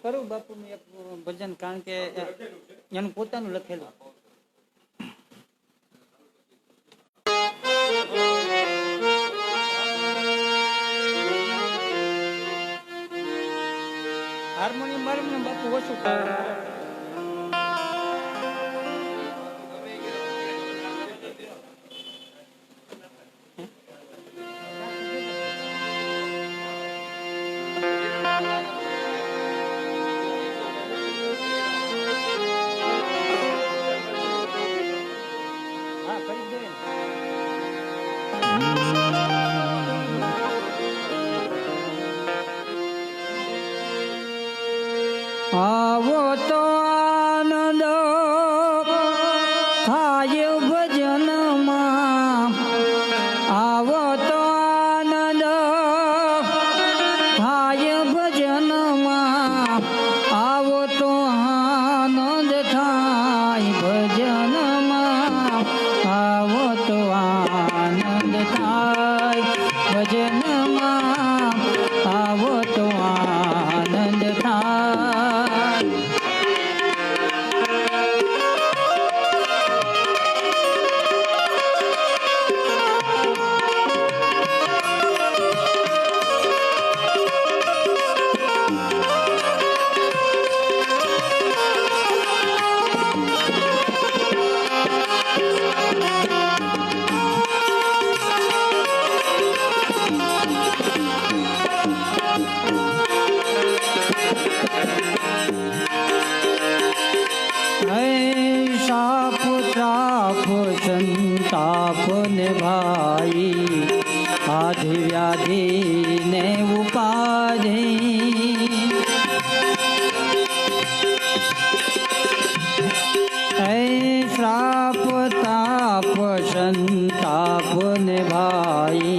કરું બાપુનું એક ભજન, કારણ કે એનું પોતાનું લખેલું. હાર્મોનિયમ મારું બાપુ ઓછું કરે. આવો તો આનંદ થાય ભજનમાં, આવો તો આનંદ થાય ભજનમાં, આવો તો આનંદ થાય ભજનમાં, આવો તો આનંદ થાય ભજનમાં, આવો તો આનંદ થાય. साप त्राप संताप ने भाई, आधि व्याधि ने उपाधि, श्राप ताप संताप ने भाई,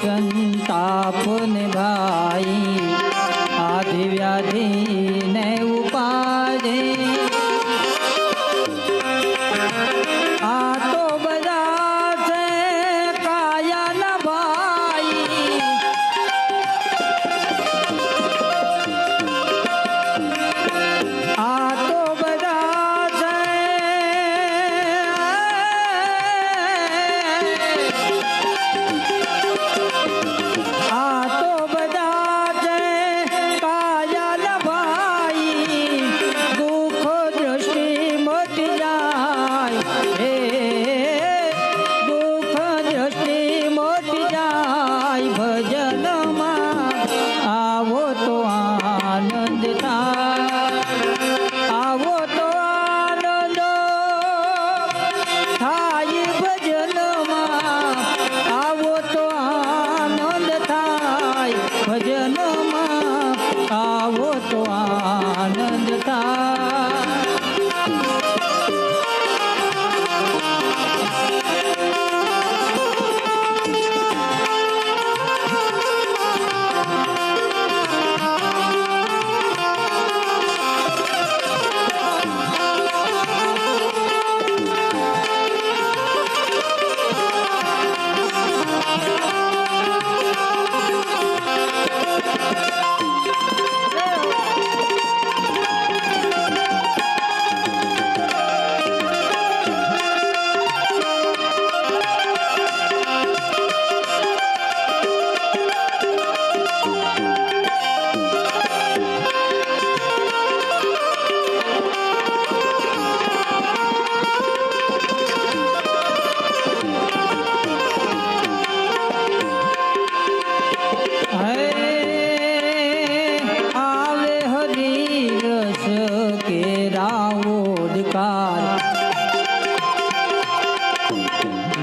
संताप ने भाई, आधि व्याधि ने उपाधि, आ तो बजा से काया न भाई, आ तो बजा से ભજનમાં, આવો તો આનંદ થાય.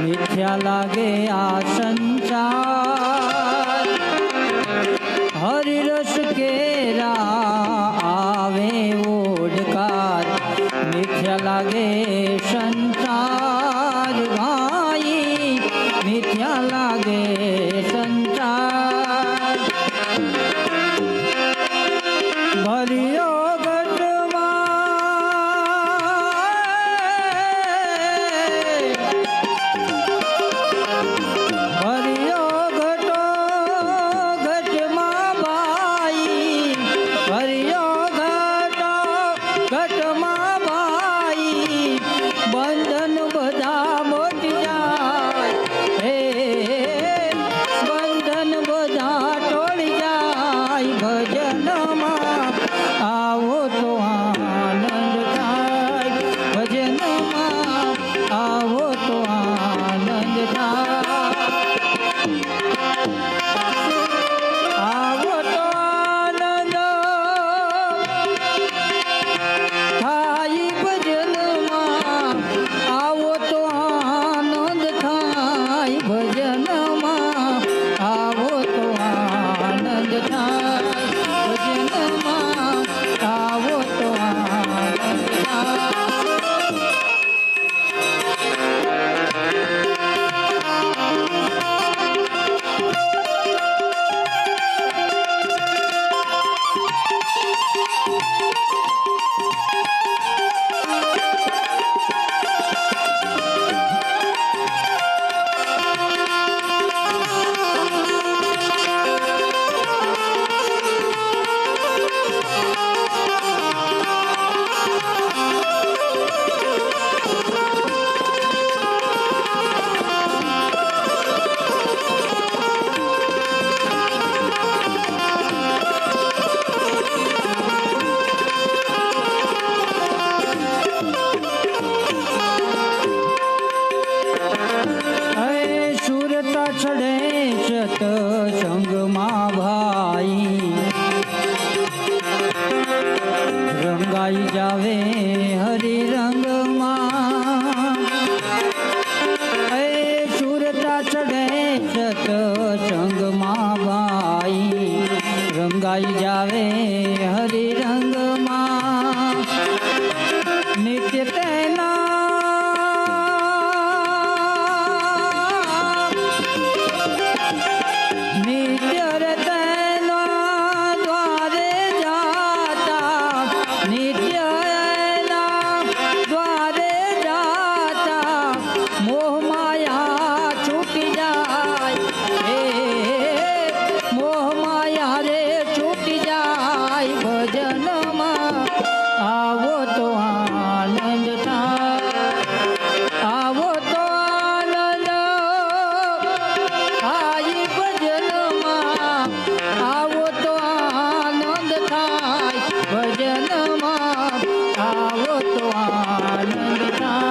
मिथ्या लागे आ संसार, हरि रस केरा आवे ओडकार, मिथ्या लागे લાગે સંસાર ભર્યો ઘટમાં ભાઈ બંધન બધા મોટી જાય હે બંધન બધા ટોળી જાય ભજનમાં આવો તો આનંદ થાય ભજનમાં આવો તો આનંદ થાય આવો તો આનંદ થાય ભજનમાં આવો તો આનંદ થાય ભજનમાં આવો તો આનંદ થાય ભજનમાં આવો તો આનંદ થાય ચડે ચત સંગમાં ભાઈ રંગાઈ જાવે હરિ રંગમાં સુરતા ચડે ચત સંગમાં ભાઈ રંગાઈ જાવે હરિ રંગમાં નિત્ય તેના આવો તો આનંદ થાય આવો તો આનંદ થાય ભજનમાં આવો તો આનંદ થાય ભજનમાં આવો તો આનંદ થાય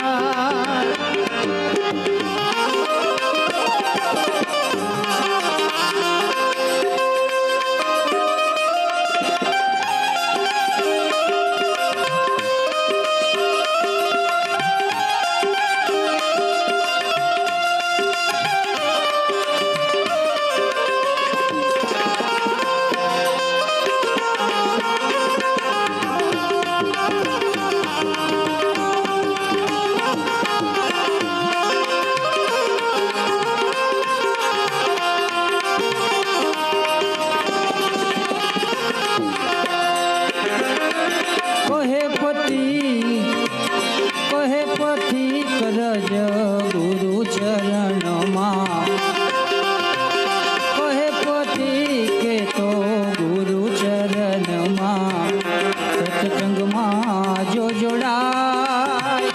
કહે પથી કરજ ગુરુ ચરણમાં કહે પથી કે તો ગુરુ ચરણમાં સત્સંગમાં જો જોડાય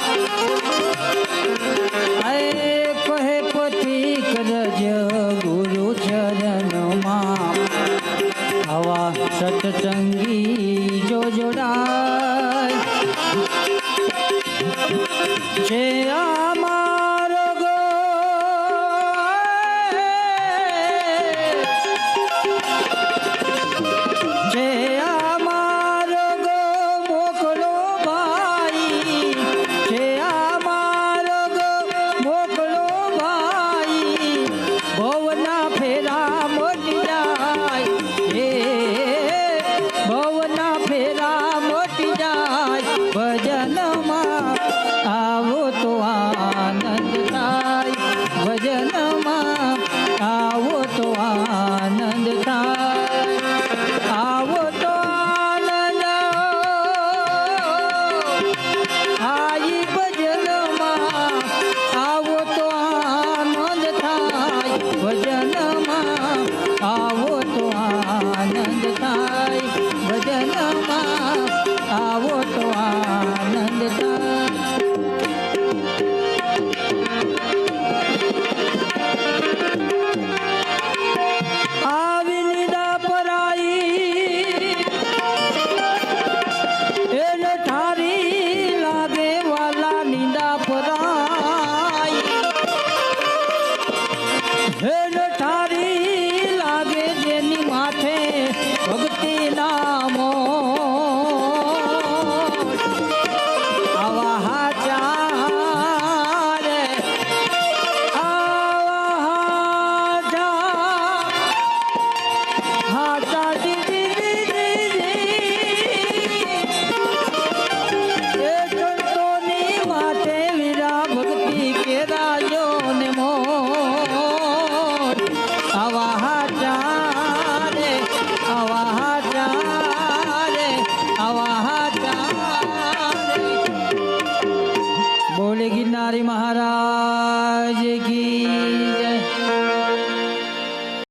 કહે પથી કરજ